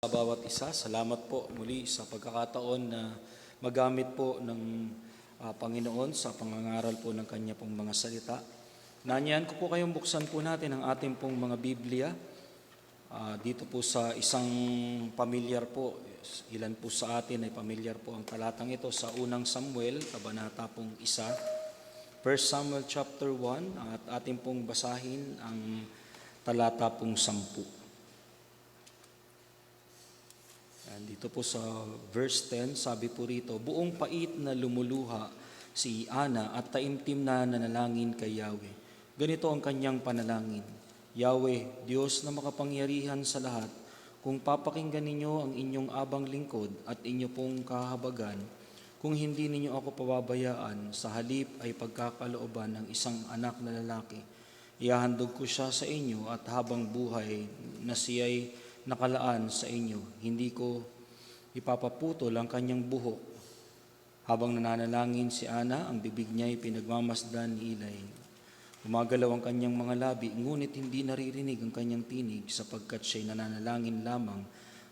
Sa bawat isa, salamat po muli sa pagkakataon na magamit po ng Panginoon sa pangangaral po ng Kanya pong mga salita. Nanyayan ko po kayong buksan po natin ang ating pong mga Biblia. Dito po sa isang pamilyar po, ilan po sa atin ay pamilyar po ang talatang ito sa unang Samuel, kabanata pong 1. 1 Samuel chapter 1 at ating pong basahin ang talata pong 10. Dito po sa verse 10, sabi po rito, buong pait na lumuluha si Ana at taimtim na nanalangin kay Yahweh. Ganito ang kanyang panalangin. Yahweh, Diyos na makapangyarihan sa lahat, kung papakinggan ninyo ang inyong abang lingkod at inyo pong kahabagan, kung hindi ninyo ako pababayaan, sa halip ay pagkakalooban ng isang anak na lalaki, ihahandog ko siya sa inyo at habang buhay na siya'y nakalaan sa inyo. Hindi ko ipapaputol ang kanyang buhok. Habang nananalangin si Ana, ang bibig niya ay pinagmamasdan ni Eli. Gumagalaw ang kanyang mga labi, ngunit hindi naririnig ang kanyang tinig sapagkat siya'y nananalangin lamang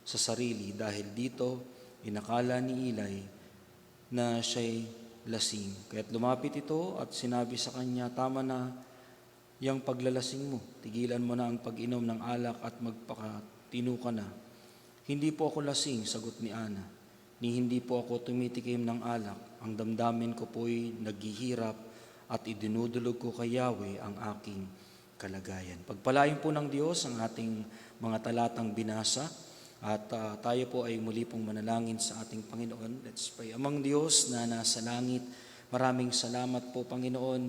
sa sarili. Dahil dito, inakala ni Eli na siya'y lasing. Kaya't lumapit ito at sinabi sa kanya, tama na yang paglalasing mo. Tigilan mo na ang pag-inom ng alak at magpakatino ka na. Hindi po ako lasing, sagot ni Ana, ni hindi po ako tumitikim ng alak. Ang damdamin ko po'y naghihirap at idinudulog ko kay Yahweh ang aking kalagayan. Pagpalain po ng Diyos ang ating mga talatang binasa at tayo po ay muli pong manalangin sa ating Panginoon. Let's pray. Amang Diyos na nasa langit, maraming salamat po Panginoon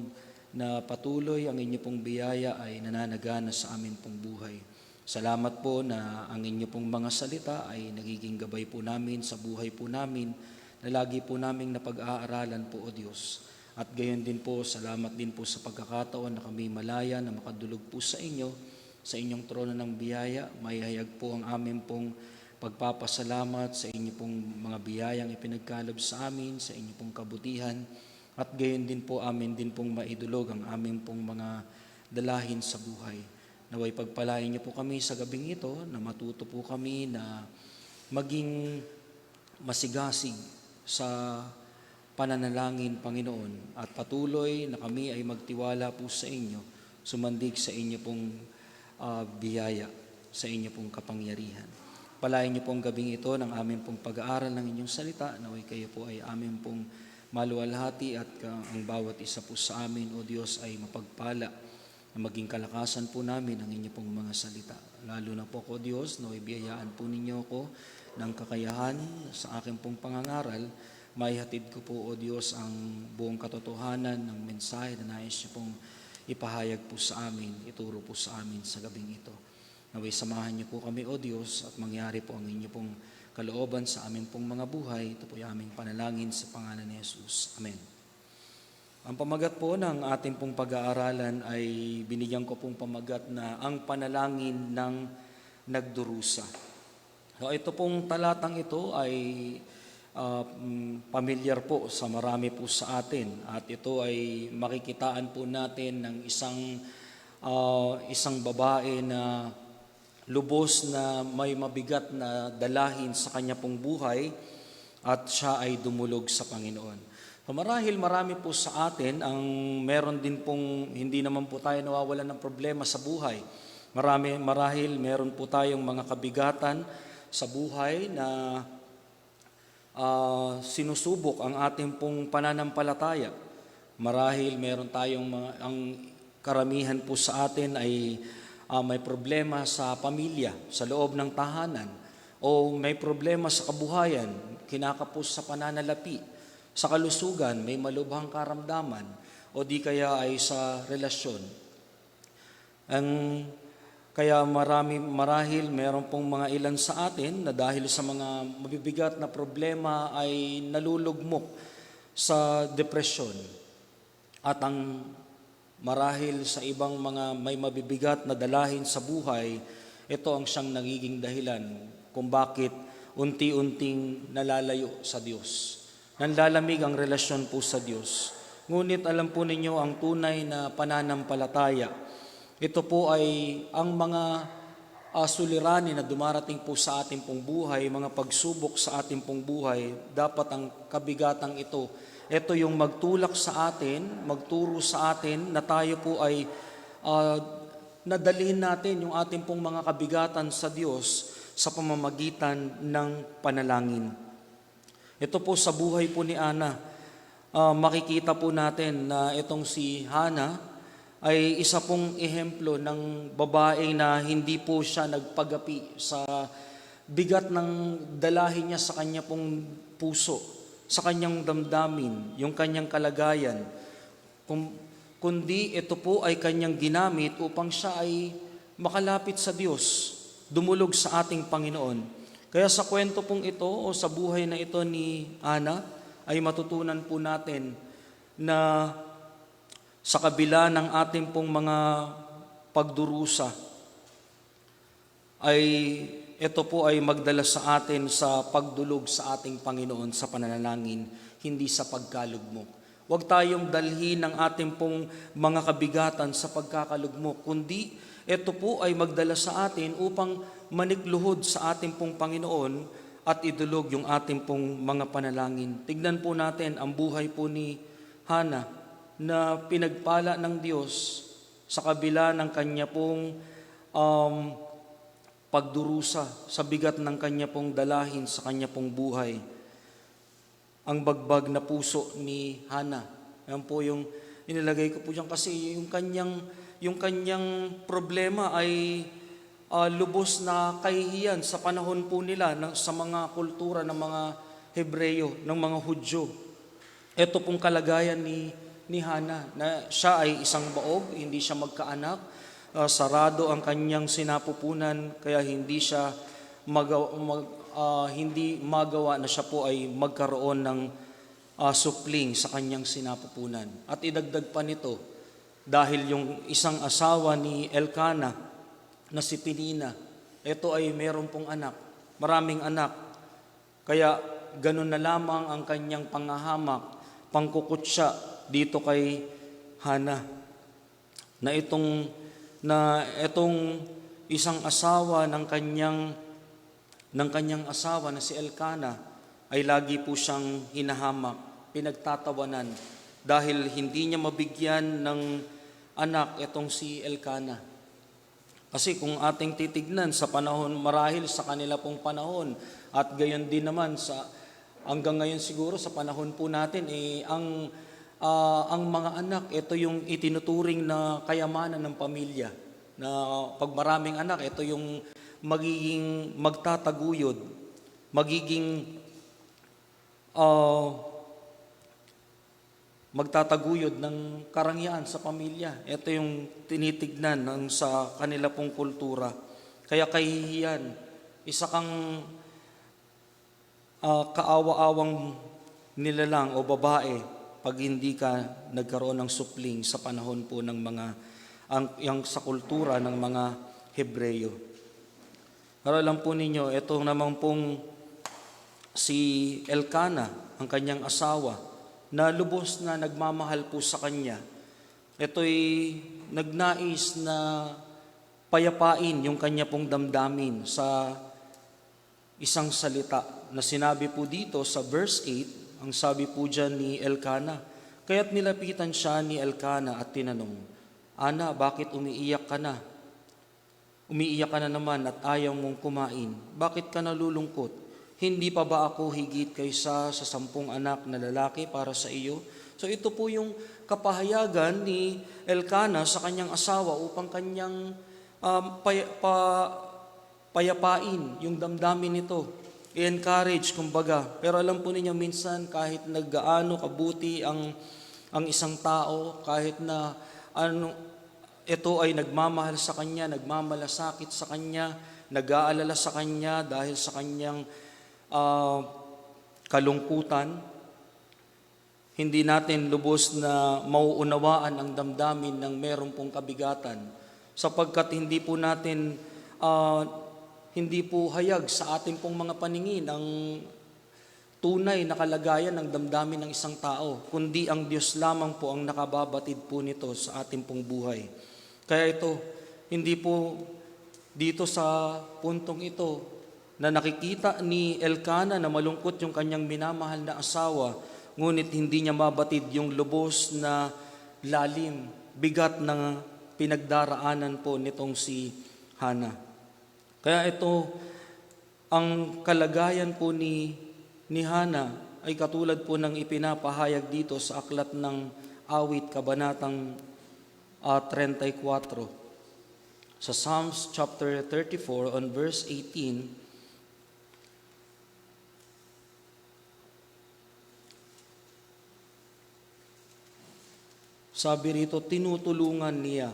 na patuloy ang inyo pong biyaya ay nananagana sa amin pong buhay. Salamat po na ang inyo pong mga salita ay nagiging gabay po namin sa buhay po namin na lagi po naming napag-aaralan po o Diyos. At gayon din po, salamat din po sa pagkakataon na kami malaya na makadulog po sa inyo, sa inyong trono ng biyaya. Mayahayag po ang amin pong pagpapasalamat sa inyo pong mga biyayang ipinagkaloob sa amin, sa inyo pong kabutihan. At gayon din po amin din pong maidulog ang amin pong mga dalahin sa buhay. Naway pagpalain niyo po kami sa gabing ito na matuto po kami na maging masigasig sa pananalangin, Panginoon. At patuloy na kami ay magtiwala po sa inyo, sumandig sa inyo pong biyaya, sa inyo pong kapangyarihan. Palain niyo pong gabing ito ng amin pong pag-aaral ng inyong salita. Naway kayo po ay amin pong maluwalhati at ang bawat isa po sa amin, O Diyos, ay mapagpala na maging kalakasan po namin ang inyo pong mga salita. Lalo na po ko, Diyos, na ibiyayaan po ninyo ako ng kakayahan sa aking pong pangangaral. Maihatid ko po, O Diyos, ang buong katotohanan ng mensahe na nais niyo pong ipahayag po sa amin, ituro po sa amin sa gabing ito. Naway samahan niyo po kami, O Diyos, at mangyari po ang inyo pong kalooban sa amin pong mga buhay. Ito po yung aming panalangin sa pangalan ni Jesus. Amen. Ang pamagat po ng ating pong pag-aaralan ay binigyan ko pong pamagat na ang panalangin ng nagdurusa. So ito pong talatang ito ay pamilyar po sa marami po sa atin at ito ay makikitaan po natin ng isang babae na lubos na may mabigat na dalahin sa kanya pong buhay at siya ay dumulog sa Panginoon. So marahil marami po sa atin ang meron din pong hindi naman po tayo nawawalan ng problema sa buhay. Marahil meron po tayong mga kabigatan sa buhay na sinusubok ang ating pong pananampalataya. Marahil meron tayong ang karamihan po sa atin ay may problema sa pamilya, sa loob ng tahanan, o may problema sa kabuhayan, kinakapos sa pananalapi, sa kalusugan, may malubhang karamdaman, o di kaya ay sa relasyon. Kaya marahil meron pong mga ilan sa atin na dahil sa mga mabibigat na problema ay nalulugmok sa depresyon. At ang marahil sa ibang mga may mabibigat na dalahin sa buhay, ito ang siyang nagiging dahilan kung bakit unti-unting nalalayo sa Diyos. Nanlalamig ang relasyon po sa Diyos. Ngunit alam po ninyo ang tunay na pananampalataya. Ito po ay ang mga suliranin na dumarating po sa ating pong buhay, mga pagsubok sa ating pong buhay, dapat ang kabigatang ito yung magtulak sa atin, magturo sa atin na tayo po ay nadalhin natin yung ating pong mga kabigatan sa Diyos sa pamamagitan ng panalangin. Ito po sa buhay po ni Ana, makikita po natin na itong si Hana ay isa pong ehemplo ng babae na hindi po siya nagpagapi sa bigat ng dalahin niya sa kanya pong puso, sa kanyang damdamin, yung kanyang kalagayan, kundi ito po ay kanyang ginamit upang siya ay makalapit sa Diyos, dumulog sa ating Panginoon. Kaya sa kwento pong ito o sa buhay na ito ni Ana, ay matutunan po natin na sa kabila ng ating pong mga pagdurusa, ay ito po ay magdala sa atin sa pagdulog sa ating Panginoon sa pananalangin, hindi sa pagkalugmok. Huwag tayong dalhin ng ating pong mga kabigatan sa pagkakalugmok, kundi ito po ay magdala sa atin upang manikluhod sa ating pong Panginoon at idulog yung ating pong mga panalangin. Tignan po natin ang buhay po ni Hana, na pinagpala ng Diyos sa kabila ng kanya pong pagdurusa, sa bigat ng kanya pong dalahin sa kanya pong buhay. Ang bagbag na puso ni Hana. Yan po yung inilagay ko po dyan kasi yung kanyang problema ay lubos na kahihiyan sa panahon po nila sa mga kultura ng mga Hebreyo, ng mga Hudyo. Ito pong kalagayan ni Hana, na siya ay isang baog, hindi siya magkaanak, sarado ang kanyang sinapupunan, kaya hindi magawa na siya po ay magkaroon ng supling sa kanyang sinapupunan. At idagdag pa nito, dahil yung isang asawa ni Elkana na si Penina, ito ay meron pong anak, maraming anak, kaya ganun na lamang ang kanyang pangahamak, pangkukutsa dito kay Hana, na itong isang asawa ng kanyang asawa na si Elkana ay lagi po siyang hinahamak, pinagtatawanan dahil hindi niya mabigyan ng anak itong si Elkana. Kasi kung ating titignan sa panahon, marahil sa kanila pong panahon at gayon din naman hanggang ngayon siguro sa panahon po natin, ang mga anak, ito yung itinuturing na kayamanan ng pamilya. Na pag maraming anak, ito yung magiging magtataguyod, magtataguyod ng karangyaan sa pamilya. Ito yung tinitignan sa kanila pong kultura. Kaya kahihiyan, isa kang kaawa-awang nilalang o babae pag hindi ka nagkaroon ng supling sa panahon po ng yung sa kultura ng mga Hebreyo. Para alam po ninyo, ito naman pong si Elkana, ang kanyang asawa, na lubos na nagmamahal po sa kanya. Ito'y nagnais na payapain yung kanya pong damdamin sa isang salita na sinabi po dito sa verse 8, ang sabi po dyan ni Elkana, kaya't nilapitan siya ni Elkana at tinanong, Ana, bakit umiiyak ka na? Umiiyak ka na naman at ayaw mong kumain. Bakit ka nalulungkot? Hindi pa ba ako higit kaysa sa 10 anak na lalaki para sa iyo? So ito po yung kapahayagan ni Elkana sa kanyang asawa upang kanyang payapain yung damdamin nito. I-encourage, kumbaga. Pero alam po ninyo, minsan kahit naggaano kabuti ang isang tao, kahit na ito ay nagmamahal sa kanya, nagmamalasakit sa kanya, nag-aalala sa kanya dahil sa kanyang kalungkutan, hindi natin lubos na mauunawaan ang damdamin ng meron pong kabigatan, sapagkat hindi po natin hindi po hayag sa ating pong mga paningin ang tunay na kalagayan ng damdamin ng isang tao, kundi ang Diyos lamang po ang nakababatid po nito sa ating pong buhay. Kaya ito, hindi po dito sa puntong ito na nakikita ni Elkana na malungkot yung kanyang minamahal na asawa, ngunit hindi niya mabatid yung lubos na lalim, bigat ng pinagdaraanan po nitong si Hana. Kaya ito, ang kalagayan po ni Hana ay katulad po ng ipinapahayag dito sa aklat ng Awit, kabanatang 34. Sa Psalms chapter 34 on verse 18, sabi rito, tinutulungan niya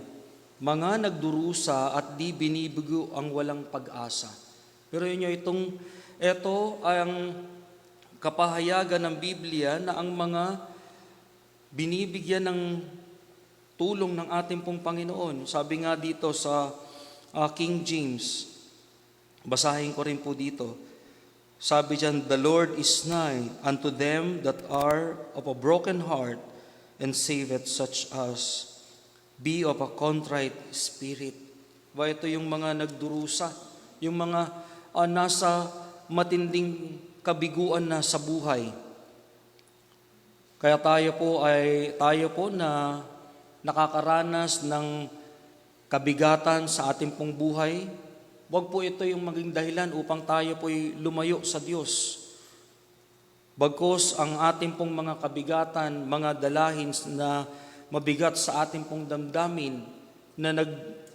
mga nagdurusa at di binibigo ang walang pag-asa. Pero ito ang kapahayagan ng Biblia na ang mga binibigyan ng tulong ng ating pong Panginoon. Sabi nga dito sa King James, basahin ko rin po dito. Sabi diyan, "The Lord is nigh unto them that are of a broken heart, and saveth such as be of a contrite spirit." Ito yung mga nagdurusa, yung mga nasa matinding kabiguan na sa buhay. Kaya tayo po na nakakaranas ng kabigatan sa ating pong buhay, wag po ito yung maging dahilan upang tayo po'y lumayo sa Diyos. Bagkus ang ating pong mga kabigatan, mga dalahin na mabigat sa ating pong damdamin na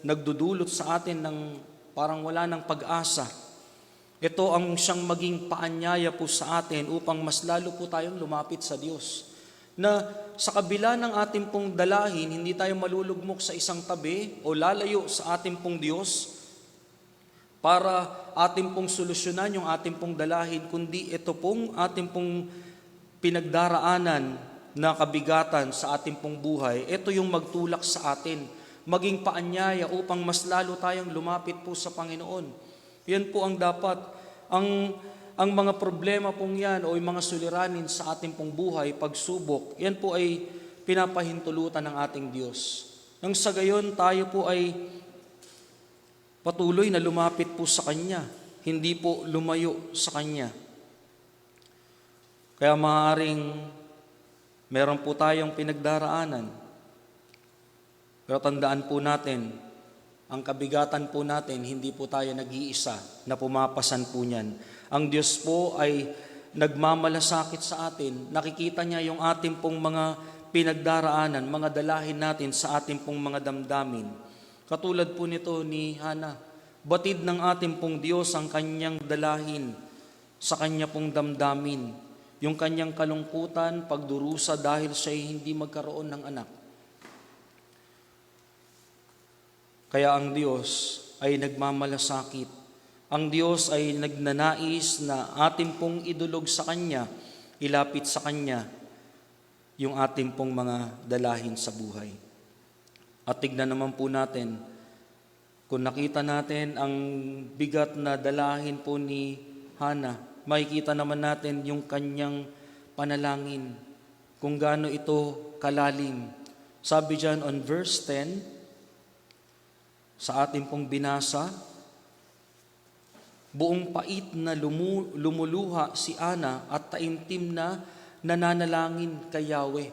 nagdudulot sa atin ng parang wala ng pag-asa, ito ang siyang maging paanyaya po sa atin upang mas lalo po tayong lumapit sa Diyos. Na sa kabila ng ating pong dalahin, hindi tayo malulugmok sa isang tabi o lalayo sa ating pong Diyos para ating pong solusyonan yung ating pong dalahin, kundi ito pong ating pong pinagdaraanan na kabigatan sa ating pong buhay, ito yung magtulak sa atin, maging paanyaya upang mas lalo tayong lumapit po sa Panginoon. Yan po ang dapat, ang mga problema pong yan o yung mga suliranin sa ating pong buhay, pagsubok, yan po ay pinapahintulutan ng ating Diyos. Nang sa gayon, tayo po ay patuloy na lumapit po sa Kanya, hindi po lumayo sa Kanya. Kaya maaaring meron po tayong pinagdaraanan, pero tandaan po natin, ang kabigatan po natin, hindi po tayo nag-iisa na pumapasan po niyan. Ang Diyos po ay nagmamalasakit sa atin. Nakikita niya yung ating pong mga pinagdaraanan, mga dalahin natin sa ating pong mga damdamin. Katulad po nito ni Hana, batid ng ating pong Diyos ang kanyang dalahin sa kanya pong damdamin. Yung kanyang kalungkutan, pagdurusa dahil siya hindi magkaroon ng anak. Kaya ang Diyos ay nagmamalasakit. Ang Diyos ay nagnanais na ating pong idulog sa Kanya, ilapit sa Kanya yung ating pong mga dalahin sa buhay. At tignan naman po natin, kung nakita natin ang bigat na dalahin po ni Hana, makikita naman natin yung kanyang panalangin, kung gaano ito kalalim. Sabi dyan on verse 10, sa ating pong binasa, buong pait na lumuluha si Ana at taimtim na nananalangin kay Yahweh.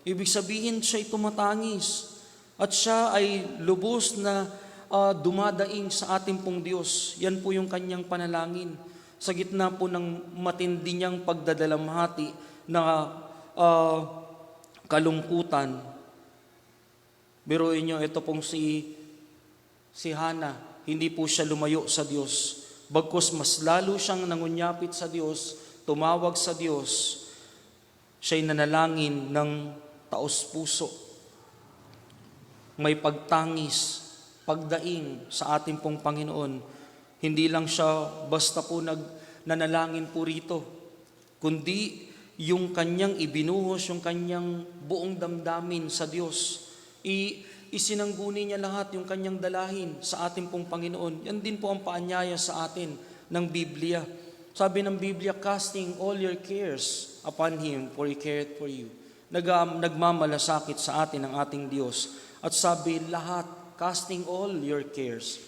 Ibig sabihin, siya'y tumatangis at siya ay lubos na dumadaing sa ating pong Diyos. Yan po yung kanyang panalangin. Sa gitna po ng matindi niyang pagdadalamhati na kalungkutan. Biruin niyo, ito pong si Hana, hindi po siya lumayo sa Diyos. Bagkus mas lalo siyang nangunyapit sa Diyos, tumawag sa Diyos, siya'y nanalangin ng taos-puso. May pagtangis, pagdaing sa ating pong Panginoon. Hindi lang siya basta po nanalangin po rito, kundi yung kanyang ibinuhos, yung kanyang buong damdamin sa Diyos. Isinangguni niya lahat yung kanyang dalahin sa ating pong Panginoon. Yan din po ang paanyaya sa atin ng Biblia. Sabi ng Biblia, casting all your cares upon Him, for He cared for you. Nagmamalasakit sa atin ang ating Diyos. At sabi lahat, casting all your cares.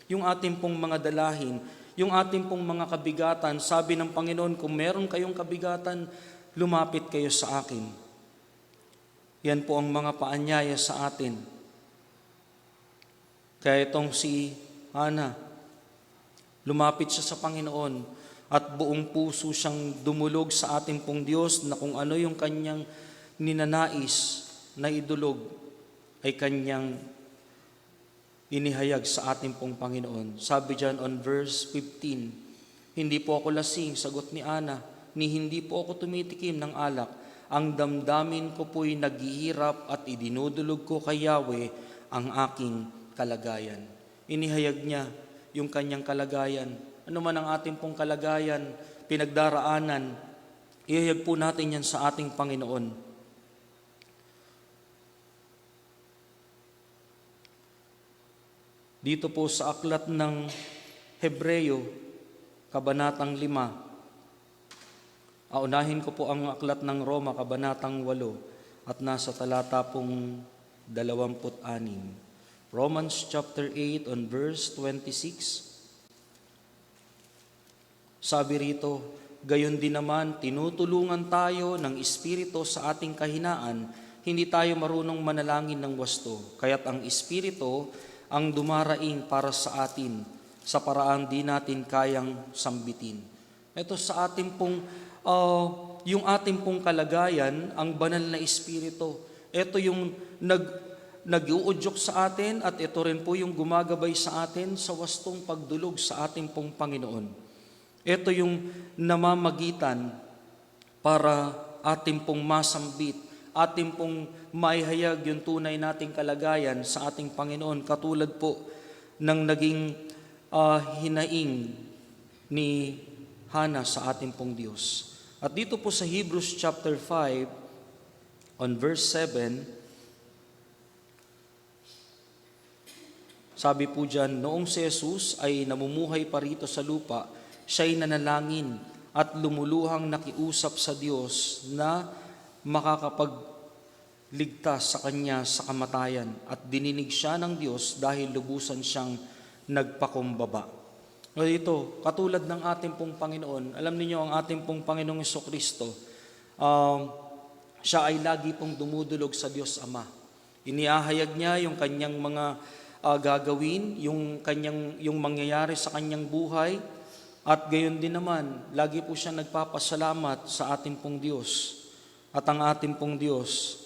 yung ating pong mga dalahin, yung ating pong mga kabigatan. Sabi ng Panginoon, kung meron kayong kabigatan, lumapit kayo sa akin. Yan po ang mga paanyaya sa atin. Kaya itong si Hana, lumapit siya sa Panginoon at buong puso siyang dumulog sa ating pong Diyos na kung ano yung kanyang ninanais na idulog ay kanyang inihayag sa ating pong Panginoon. Sabi dyan on verse 15, hindi po ako lasing, sagot ni Ana, ni hindi po ako tumitikim ng alak. Ang damdamin ko po'y naghihirap at idinudulog ko kay Yahweh ang aking kalagayan. Inihayag niya yung kanyang kalagayan. Ano man ang ating pong kalagayan, pinagdaraanan, ihayag po natin yan sa ating Panginoon. Dito po sa aklat ng Hebreyo, Kabanatang 5. Unahin ko po ang aklat ng Roma, Kabanatang 8, at nasa talata pong 26. Romans chapter 8 on verse 26. Sabi rito, gayon din naman, tinutulungan tayo ng Espiritu sa ating kahinaan, hindi tayo marunong manalangin ng wasto. Kaya't ang Espiritu ang dumaraing para sa atin sa paraan di natin kayang sambitin. Ito sa ating pong, yung ating pong kalagayan, ang banal na Espiritu. Ito yung nag-uudyok sa atin at ito rin po yung gumagabay sa atin sa wastong pagdulog sa ating pong Panginoon. Ito yung namamagitan para ating pong masambit, ating pong maihayag yung tunay nating kalagayan sa ating Panginoon, katulad po ng naging hinaing ni Hana sa ating pong Diyos. At dito po sa Hebrews chapter 5, on verse 7, sabi po dyan, noong si Jesus ay namumuhay pa rito sa lupa, siya'y nanalangin at lumuluhang nakiusap sa Diyos na makakapagligtas sa kanya sa kamatayan, at dininig siya ng Diyos dahil lubusan siyang nagpakumbaba. O ito, katulad ng ating pong Panginoon, alam niyo ang ating pong Panginoong Jesucristo, siya ay lagi pong dumudulog sa Diyos Ama. Iniahayag niya yung kanyang mga gagawin, yung mangyayari sa kanyang buhay, at gayon din naman, lagi po siya nagpapasalamat sa ating pong Diyos. At ang ating pong Diyos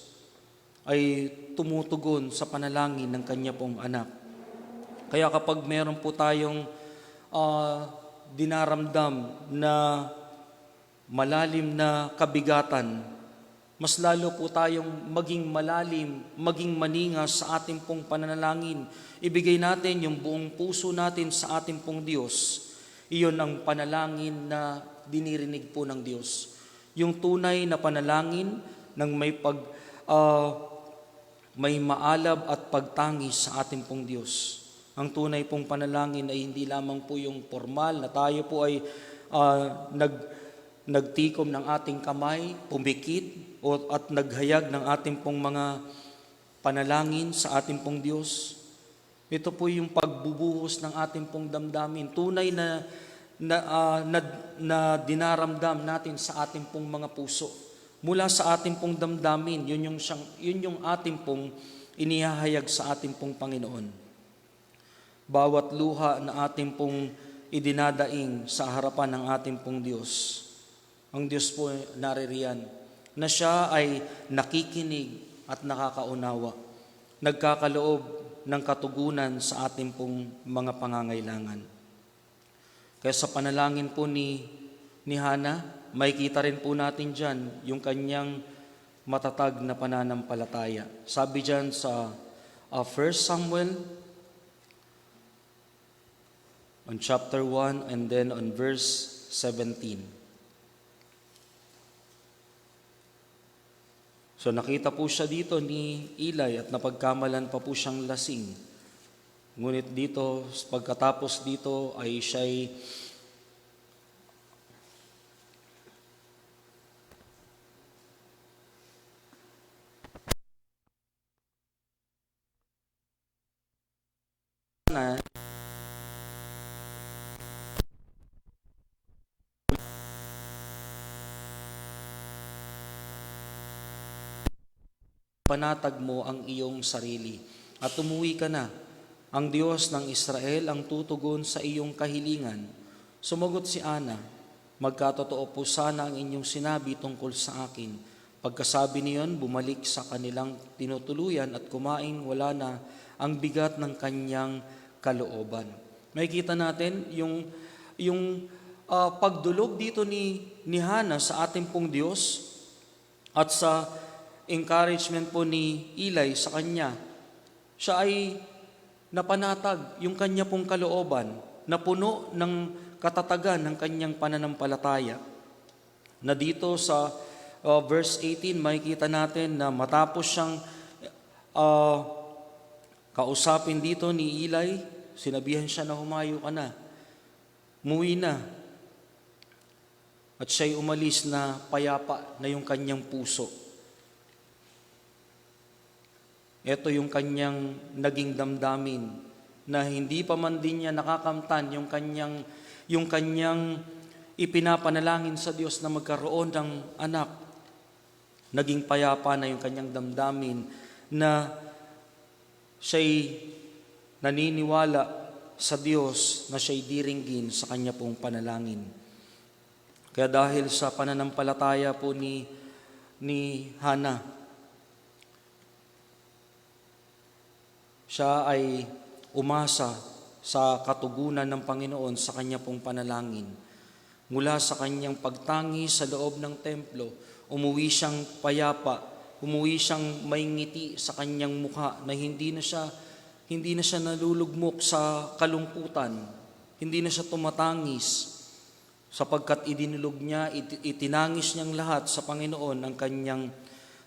ay tumutugon sa panalangin ng kanya pong anak. Kaya kapag meron po tayong dinaramdam na malalim na kabigatan, mas lalo po tayong maging malalim, maging maningas sa ating pong pananalangin. Ibigay natin yung buong puso natin sa ating pong Diyos. Iyon ang panalangin na dinirinig po ng Diyos. Yung tunay na panalangin ng may maalab at pagtangis sa ating pong Diyos. Ang tunay pong panalangin ay hindi lamang po yung formal na tayo po ay nagtikom ng ating kamay, pumikit, at naghayag ng ating pong mga panalangin sa ating pong Diyos. Ito po yung pagbubuhos ng ating pong damdamin. Tunay na dinaramdam natin sa ating pong mga puso. Mula sa ating pong damdamin, yun yung ating pong inihahayag sa ating pong Panginoon. Bawat luha na ating pong idinadaing sa harapan ng ating pong Diyos, ang Diyos po naririyan, na siya ay nakikinig at nakakaunawa, nagkakaloob ng katugunan sa ating pong mga pangangailangan. Kaya sa panalangin po ni Hana, makikita rin po natin dyan yung kanyang matatag na pananampalataya. Sabi dyan sa 1 Samuel on chapter 1 and then on verse 17. So nakita po siya dito ni Eli at napagkamalan pa po siyang lasing. Ngunit dito, pagkatapos dito ay siya'y panatag mo ang iyong sarili at umuwi ka na. Ang Diyos ng Israel ang tutugon sa iyong kahilingan. Sumagot si Ana, magkatotoo po sana ang inyong sinabi tungkol sa akin. Pagkasabi niyon, bumalik sa kanilang tinutuluyan at kumain, wala na ang bigat ng kanyang kalooban. Makikita natin yung pagdulog dito ni Hana sa ating pong Diyos at sa encouragement po ni Eli sa kanya. Siya ay napanatag yung kanya pong kalooban, na puno ng katatagan ng kanyang pananampalataya. Na dito sa verse 18, makikita natin na matapos siyang kausapin dito ni Eli, sinabihan siya na humayo ka na, muwi na. At siya'y umalis na payapa na yung kanyang puso. Ito yung kanyang naging damdamin na hindi pa man din niya nakakamtan yung kanyang ipinapanalangin sa Diyos na magkaroon ng anak. Naging payapa na yung kanyang damdamin na siya'y naniniwala sa Diyos na siya'y diringgin sa kanya pong panalangin. Kaya dahil sa pananampalataya po ni Hana, siya ay umasa sa katugunan ng Panginoon sa kanya pong panalangin. Mula sa kanyang pagtangi sa loob ng templo, umuwi siyang payapa, umuwi siyang may ngiti sa kanyang mukha na hindi na siya nalulugmok sa kalungkutan, hindi na siya tumatangis, sapagkat idinulog niya, itinangis niyang lahat sa Panginoon ang kanyang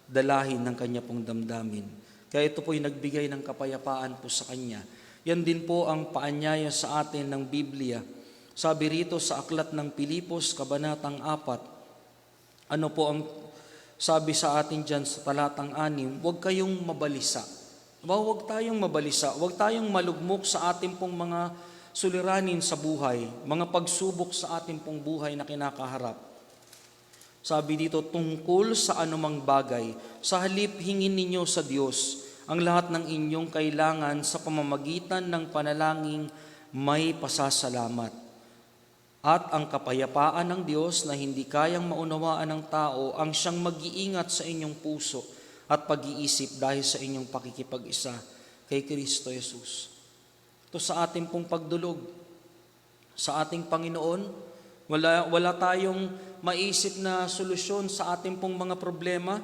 dalahin ng kanya pong damdamin. Kaya ito po'y nagbigay ng kapayapaan po sa kanya. Yan din po ang paanyaya sa atin ng Biblia. Sabi rito sa aklat ng Pilipos, Kabanatang 4, ano po ang sabi sa atin dyan sa talatang 6, huwag kayong mabalisa. Huwag tayong mabalisa, huwag tayong malugmok sa ating pong mga suliranin sa buhay, mga pagsubok sa ating pong buhay na kinakaharap. Sabi dito, tungkol sa anumang bagay, sa halip hingin ninyo sa Diyos ang lahat ng inyong kailangan sa pamamagitan ng panalangin may pasasalamat. At ang kapayapaan ng Diyos na hindi kayang maunawaan ng tao ang siyang mag-iingat sa inyong puso at pag-iisip dahil sa inyong pakikipag-isa kay Kristo Jesus. Ito sa ating pong pagdulog, sa ating Panginoon, wala tayong maisip na solusyon sa ating pong mga problema.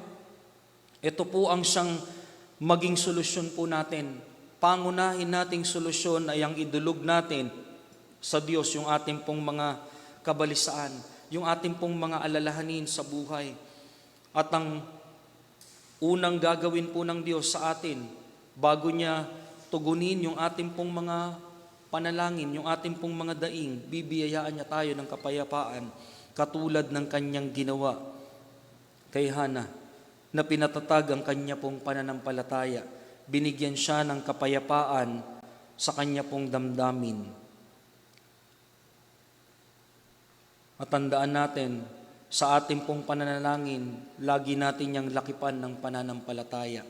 Ito po ang siyang maging solusyon po natin. Pangunahin nating solusyon ay ang idulog natin sa Diyos yung ating pong mga kabalisaan, yung ating pong mga alalahanin sa buhay. At ang unang gagawin po ng Diyos sa atin, bago niya tugunin yung ating pong mga panalangin, yung ating pong mga daing, bibiyayaan niya tayo ng kapayapaan, katulad ng kanyang ginawa kay Hana, na pinatatag ang kanya pong pananampalataya. Binigyan siya ng kapayapaan sa kanya pong damdamin. At tandaan natin, sa ating pong pananalangin, lagi natin niyang lakipan ng pananampalataya.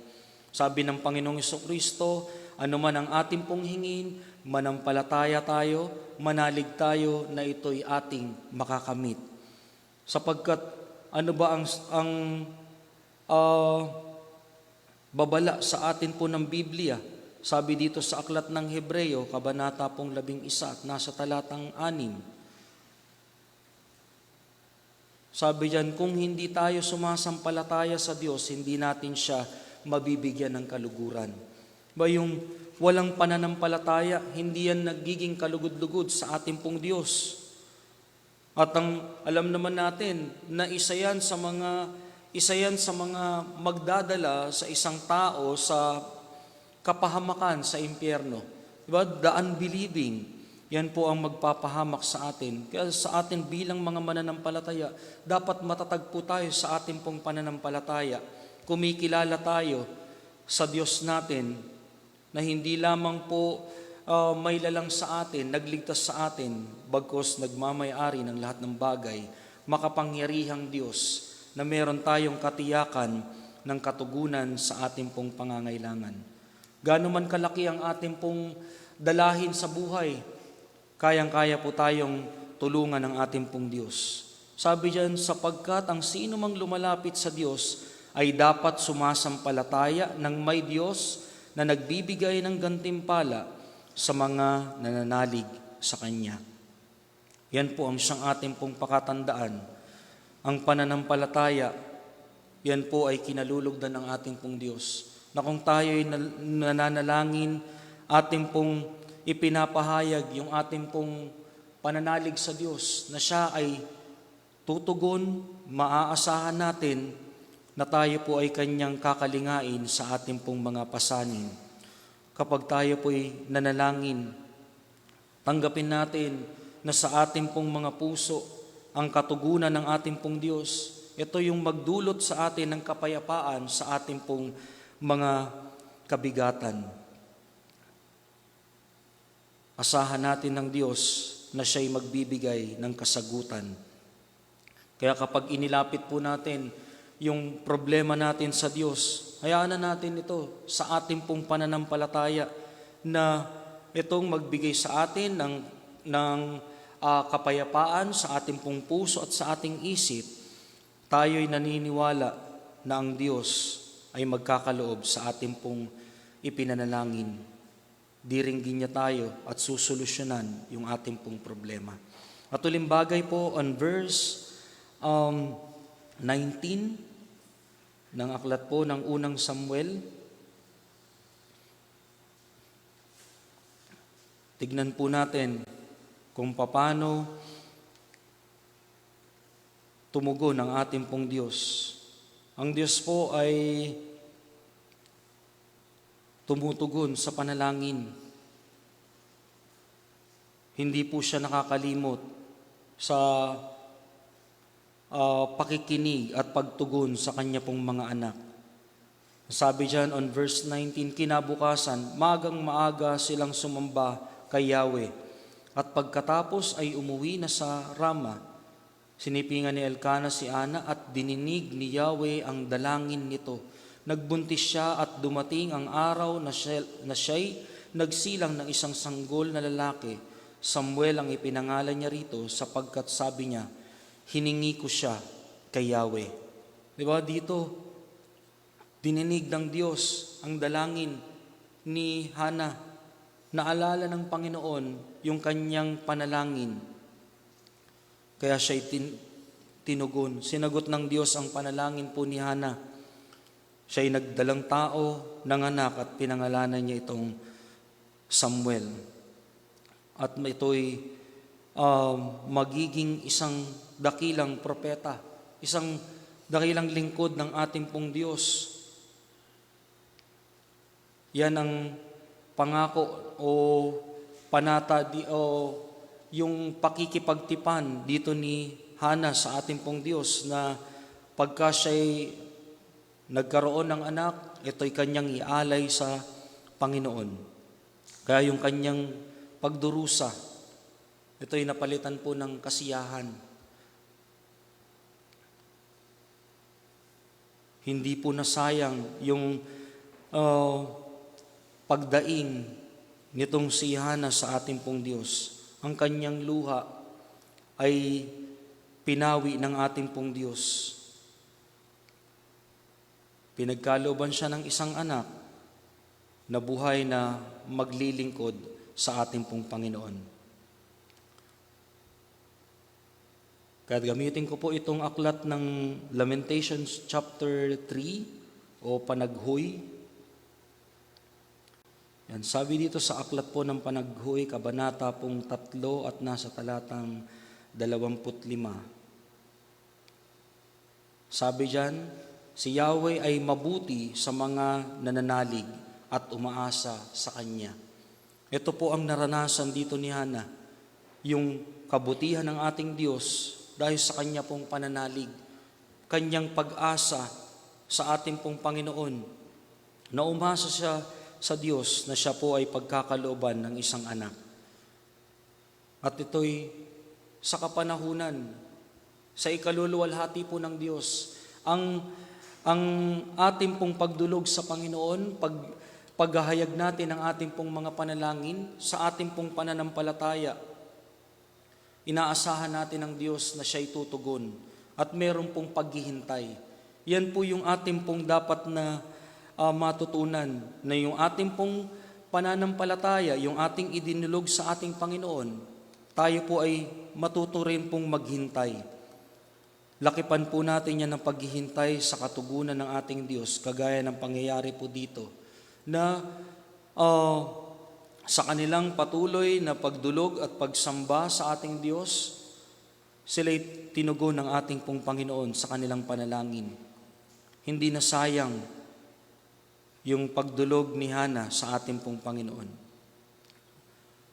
Sabi ng Panginoong Jesucristo, ano man ang ating pong hingin, manampalataya tayo, manalig tayo na ito'y ating makakamit. Sapagkat ano ba ang babala sa atin po ng Biblia? Sabi dito sa aklat ng Hebreo, kabanata pong 11 at nasa talatang 6. Sabi diyan, kung hindi tayo sumasampalataya sa Diyos, hindi natin siya mabibigyan ng kaluguran. Ba yung walang pananampalataya, hindi yan nagiging kalugod-lugod sa ating pong Diyos. At alam naman natin na isa yan sa mga magdadala sa isang tao sa kapahamakan sa impyerno. Diba? The unbelieving. Yan po ang magpapahamak sa atin. Kaya sa atin bilang mga mananampalataya, dapat matatag po tayo sa ating pong pananampalataya. Kumikilala tayo sa Diyos natin na hindi lamang po may lalang sa atin, nagligtas sa atin, bagkus nagmamay-ari ng lahat ng bagay, makapangyarihang Diyos na meron tayong katiyakan ng katugunan sa ating pong pangangailangan. Gaano man kalaki ang ating pong dalahin sa buhay, kayang-kaya po tayong tulungan ng ating pong Diyos. Sabi diyan, sapagkat ang sino mang lumalapit sa Diyos ay dapat sumasampalataya ng may Diyos na nagbibigay ng gantimpala sa mga nananalig sa Kanya. Yan po ang siyang ating pong pakatandaan. Ang pananampalataya, yan po ay kinalulugdan ng ating pong Diyos. Na kung tayo'y nananalangin, ating pong ipinapahayag yung ating pong pananalig sa Diyos na siya ay tutugon, maaasahan natin na tayo po ay Kanyang kakalingain sa ating pong mga pasanin. Kapag tayo po ay nanalangin, tanggapin natin na sa ating pong mga puso ang katugunan ng ating pong Diyos. Ito yung magdulot sa atin ng kapayapaan sa ating pong mga kabigatan. Asahan natin ng Diyos na siya'y magbibigay ng kasagutan. Kaya kapag inilapit po natin yung problema natin sa Diyos, hayaan na natin ito sa ating pong pananampalataya na itong magbigay sa atin ng kapayapaan sa ating pong puso at sa ating isip. Tayo'y naniniwala na ang Diyos ay magkakaloob sa ating pong ipinanalangin. Diringgin niya tayo at susolusyonan yung ating pong problema. At uling bagay po on verse 19 ng aklat po ng unang Samuel. Tignan po natin kung paano tumugon ang ating pong Diyos. Ang Diyos po ay tumutugon sa panalangin. Hindi po siya nakakalimot sa pakikinig at pagtugon sa kanya pong mga anak. Sabi diyan on verse 19, kinabukasan, magang maaga silang sumamba kay Yahweh. At pagkatapos ay umuwi na sa Rama. Sinipingan ni Elkana si Ana at dininig ni Yahweh ang dalangin nito. Nagbuntis siya at dumating ang araw na siya'y nagsilang ng isang sanggol na lalaki. Samuel ang ipinangalan niya rito sapagkat sabi niya, hiningi ko siya kay Yahweh. Di ba dito, dininig ng Diyos ang dalangin ni Hana. Naalala ng Panginoon yung kanyang panalangin. Kaya siya'y tinugon. Sinagot ng Diyos ang panalangin po ni Hana. Siya'y nagdalang tao ng anak at pinangalanan niya itong Samuel. At ito'y magiging isang dakilang propeta, isang dakilang lingkod ng ating pong Diyos. Yan ang pangako o panata o yung pakikipagtipan dito ni Hana sa ating pong Diyos na pagka siya'y nagkaroon ng anak, ito'y kanyang ialay sa Panginoon. Kaya yung kanyang pagdurusa, ito'y napalitan po ng kasiyahan. Hindi po nasayang yung pagdaing nitong si Hana sa ating pong Diyos. Ang kanyang luha ay pinawi ng ating pong Diyos. Pinagkalooban siya ng isang anak na buhay na maglilingkod sa ating pong Panginoon. Kaya gamitin ko po itong aklat ng Lamentations chapter 3 o Panaghoy. Yan, sabi dito sa aklat po ng Panaghoy, kabanata pong 3 at nasa talatang 25. Sabi diyan, si Yahweh ay mabuti sa mga nananalig at umaasa sa Kanya. Ito po ang naranasan dito ni Hana, yung kabutihan ng ating Diyos dahil sa Kanya pong pananalig, Kanyang pag-asa sa ating pong Panginoon, na umasa siya sa Diyos na siya po ay pagkakalooban ng isang anak. At ito'y sa kapanahunan, sa ikaluluwalhati po ng Diyos, ang Ang ating pong pagdulog sa Panginoon, paghahayag natin ang ating pong mga panalangin, sa ating pong pananampalataya, inaasahan natin ng Diyos na siya'y tutugon at meron pong paghihintay. Yan po yung ating pong dapat na matutunan, na yung ating pong pananampalataya, yung ating idinulog sa ating Panginoon, tayo po ay matuto rin pong maghintay. Lakipan po natin yan ng paghihintay sa katugunan ng ating Diyos, kagaya ng pangyayari po dito, na sa kanilang patuloy na pagdulog at pagsamba sa ating Diyos, sila'y tinugon ng ating pong Panginoon sa kanilang panalangin. Hindi na sayang yung pagdulog ni Hana sa ating pong Panginoon.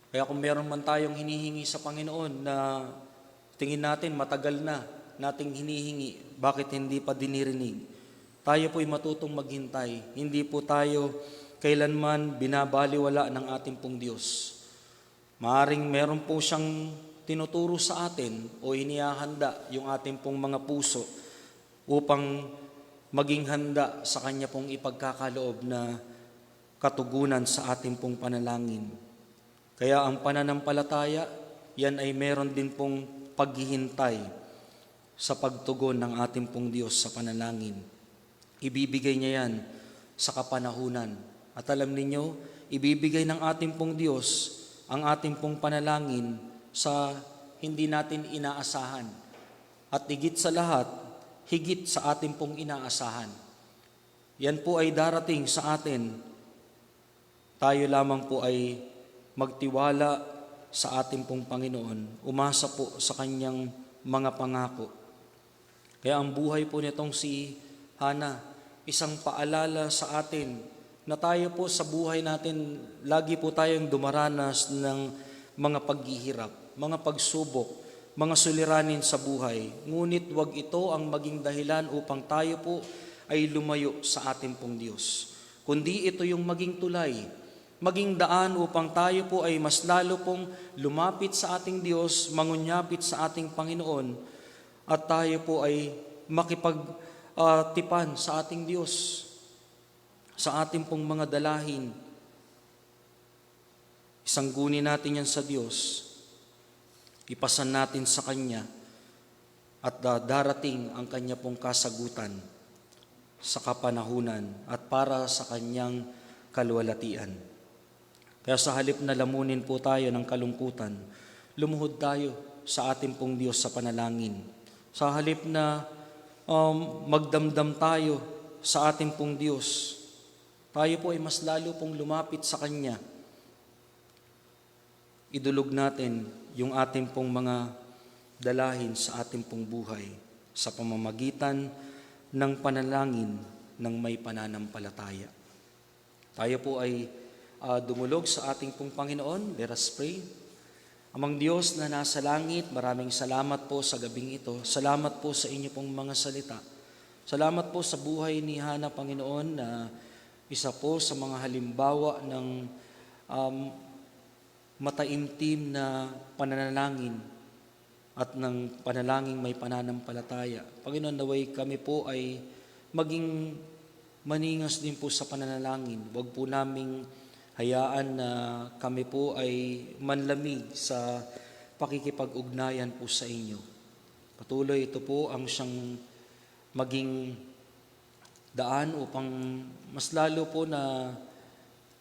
Kaya kung meron man tayong hinihingi sa Panginoon na tingin natin matagal na nating hinihingi, bakit hindi pa dinirinig? Tayo po'y matutong maghintay. Hindi po tayo kailanman binabaliwala ng ating pong Diyos. Maaring meron po siyang tinuturo sa atin o inihahanda yung ating pong mga puso upang maging handa sa Kanya pong ipagkakaloob na katugunan sa ating pong panalangin. Kaya ang pananampalataya, yan ay meron din pong paghihintay sa pagtugon ng ating pong Diyos sa panalangin. Ibibigay niya yan sa kapanahunan. At alam ninyo, ibibigay ng ating pong Diyos ang ating pong panalangin sa hindi natin inaasahan. At higit sa lahat, higit sa ating pong inaasahan. Yan po ay darating sa atin. Tayo lamang po ay magtiwala sa ating pong Panginoon, umasa po sa Kanyang mga pangako. Kaya ang buhay po nitong si Hana, isang paalala sa atin na tayo po sa buhay natin, lagi po tayong dumaranas ng mga paghihirap, mga pagsubok, mga suliranin sa buhay. Ngunit wag ito ang maging dahilan upang tayo po ay lumayo sa ating pong Diyos. Kundi ito yung maging tulay, maging daan upang tayo po ay mas lalo pong lumapit sa ating Diyos, mangunyapit sa ating Panginoon, at tayo po ay makipagtipan sa ating Diyos, sa ating pong mga dalahin. Isanggunin natin yan sa Diyos, ipasan natin sa Kanya, at darating ang Kanya pong kasagutan sa kapanahunan at para sa Kanyang kaluwalhatian. Kaya sa halip na lamunin po tayo ng kalungkutan, lumuhod tayo sa ating pong Diyos sa panalangin. Sa halip na magdamdam tayo sa ating pong Diyos, tayo po ay mas lalo pong lumapit sa Kanya. Idulog natin yung ating pong mga dalahin sa ating pong buhay sa pamamagitan ng panalangin ng may pananampalataya. Tayo po ay dumulog sa ating pong Panginoon. Let us pray. Amang Diyos na nasa langit, maraming salamat po sa gabing ito. Salamat po sa inyo pong mga salita. Salamat po sa buhay ni Hana, Panginoon, na isa po sa mga halimbawa ng mataimtim na pananalangin at ng panalangin may pananampalataya. Panginoon, naway kami po ay maging maningas din po sa pananalangin. Huwag po naming hayaan na kami po ay manlamig sa pakikipag-ugnayan po sa inyo. Patuloy ito po ang siyang maging daan upang mas lalo po na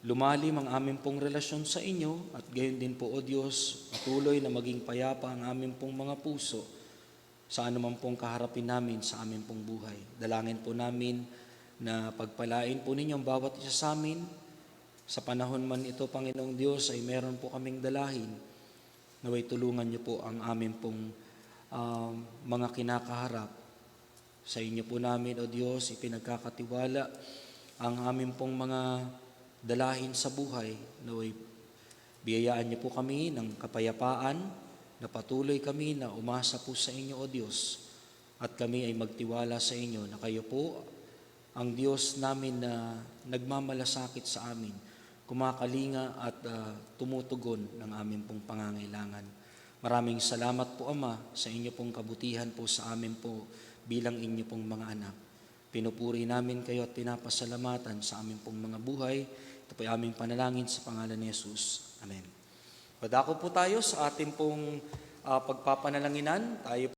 lumalim ang aming pong relasyon sa inyo at gayon din po, O Diyos, patuloy na maging payapa ang aming pong mga puso sa anuman pong kaharapin namin sa aming pong buhay. Dalangin po namin na pagpalain po ninyo ang bawat isa sa amin. Sa panahon man ito, Panginoong Diyos, ay meron po kaming dalahin. Naway tulungan niyo po ang aming pong mga kinakaharap. Sa inyo po namin, O Diyos, ipinagkakatiwala ang aming pong mga dalahin sa buhay. Naway biyayaan niyo po kami ng kapayapaan, na patuloy kami na umasa po sa inyo, O Diyos. At kami ay magtiwala sa inyo na kayo po ang Diyos namin na nagmamalasakit sa amin, kumakalinga at tumutugon ng aming pong pangangailangan. Maraming salamat po, Ama, sa inyo pong kabutihan po sa amin po bilang inyo pong mga anak. Pinupuri namin kayo at pinapasalamatan sa aming pong mga buhay. Ito po ay aming panalangin sa pangalan ni Jesus. Amen. Padako po tayo sa ating pong pagpapanalanginan. Tayo